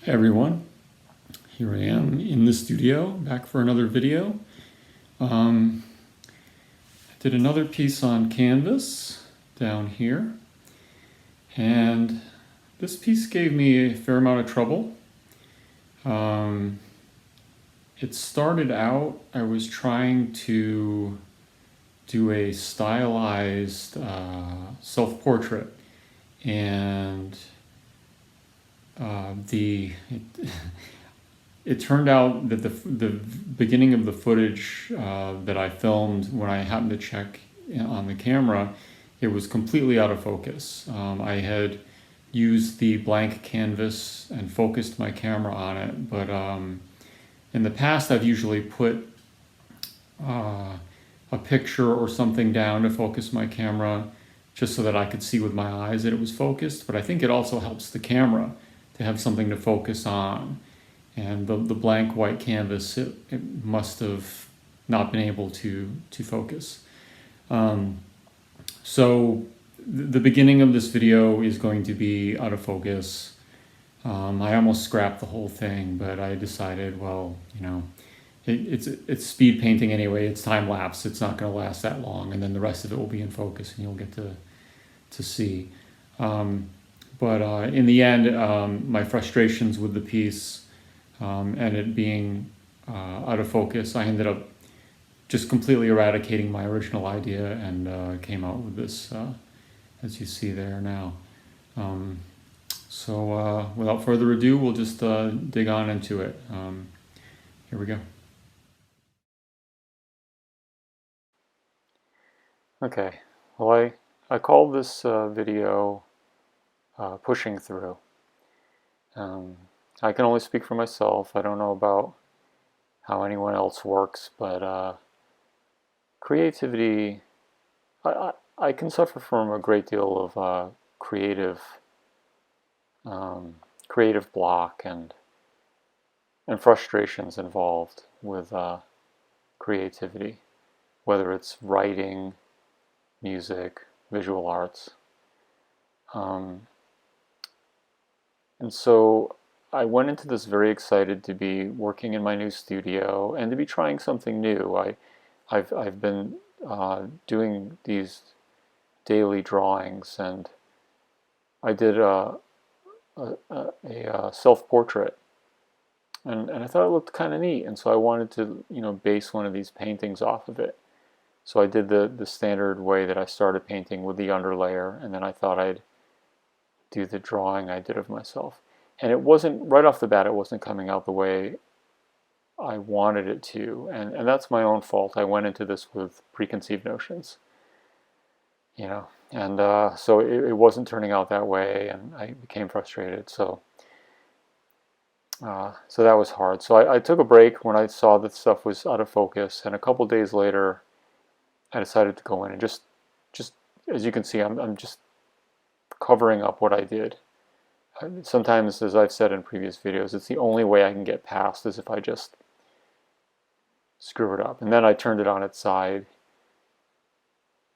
Hey everyone, here I am in the studio, back for another video. I did another piece on canvas down here, and this piece gave me a fair amount of trouble. It started out, I was trying to do a stylized self-portrait, and it turned out that the beginning of the footage that I filmed, when I happened to check on the camera, it was completely out of focus. I had used the blank canvas and focused my camera on it, but in the past I've usually put a picture or something down to focus my camera just so that I could see with my eyes that it was focused, but I think it also helps the camera to have something to focus on. And the blank white canvas, it must have not been able to focus. So the beginning of this video is going to be out of focus. I almost scrapped the whole thing, but I decided, well, you know, it's speed painting anyway, it's time-lapse, it's not going to last that long, and then the rest of it will be in focus and you'll get to see. But in the end, my frustrations with the piece and it being out of focus, I ended up just completely eradicating my original idea and came out with this, as you see there now. So without further ado, we'll just dig on into it. Here we go. Okay, well I called this video Pushing Through. I can only speak for myself. I don't know about how anyone else works, but creativity, I can suffer from a great deal of creative block and frustrations involved with creativity, whether it's writing, music, visual arts. And so I went into this very excited to be working in my new studio and to be trying something new. I've been doing these daily drawings, and I did a self-portrait, and I thought it looked kind of neat, and so I wanted to, you know, base one of these paintings off of it. So I did the standard way that I started painting with the underlayer, and then I thought I'd do the drawing I did of myself. And it wasn't, right off the bat, it wasn't coming out the way I wanted it to, and that's my own fault. I went into this with preconceived notions, you know, and so it wasn't turning out that way, and I became frustrated. So that was hard. So I took a break when I saw that stuff was out of focus, and a couple days later I decided to go in and just as you can see, I'm just covering up what I did. Sometimes, as I've said in previous videos, it's the only way I can get past is if I just screw it up. And then I turned it on its side,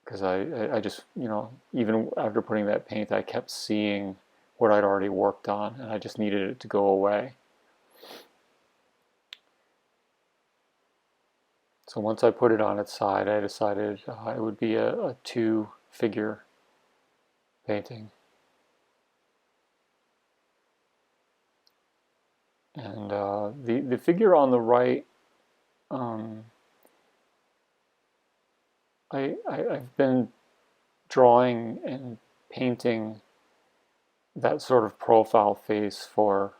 because I just, you know, even after putting that paint, I kept seeing what I'd already worked on, and I just needed it to go away. So once I put it on its side, I decided it would be a two-figure painting. And the figure on the right, I've been drawing and painting that sort of profile face for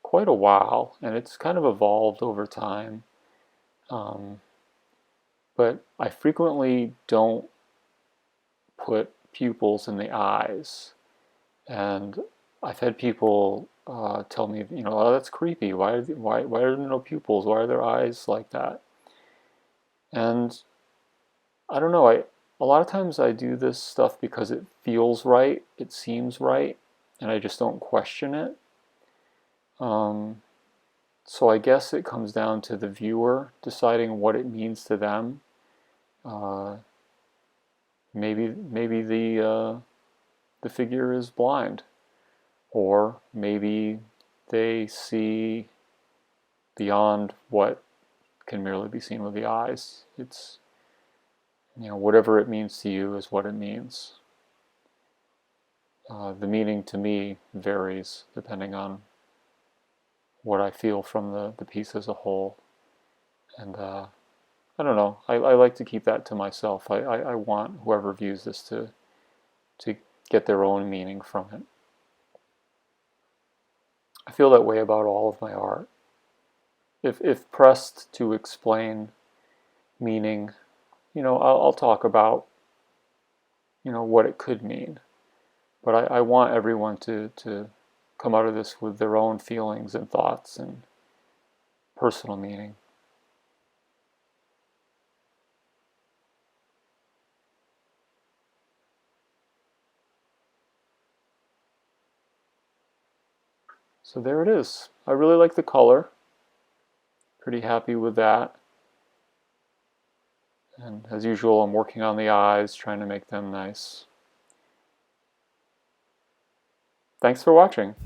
quite a while, and it's kind of evolved over time. But I frequently don't put pupils in the eyes. And I've had people tell me, oh, that's creepy. Why are there no pupils? Why are their eyes like that? And I don't know. A lot of times I do this stuff because it feels right, it seems right, and I just don't question it. So I guess it comes down to the viewer deciding what it means to them. Maybe the figure is blind, or maybe they see beyond what can merely be seen with the eyes. It's, whatever it means to you is what it means. The meaning to me varies depending on what I feel from the piece as a whole. And I don't know, I like to keep that to myself. I want whoever views this to get their own meaning from it. I feel that way about all of my art. If pressed to explain meaning, I'll talk about, what it could mean. But I want everyone to come out of this with their own feelings and thoughts and personal meaning. So there it is. I really like the color. Pretty happy with that. And as usual, I'm working on the eyes, trying to make them nice. Thanks for watching.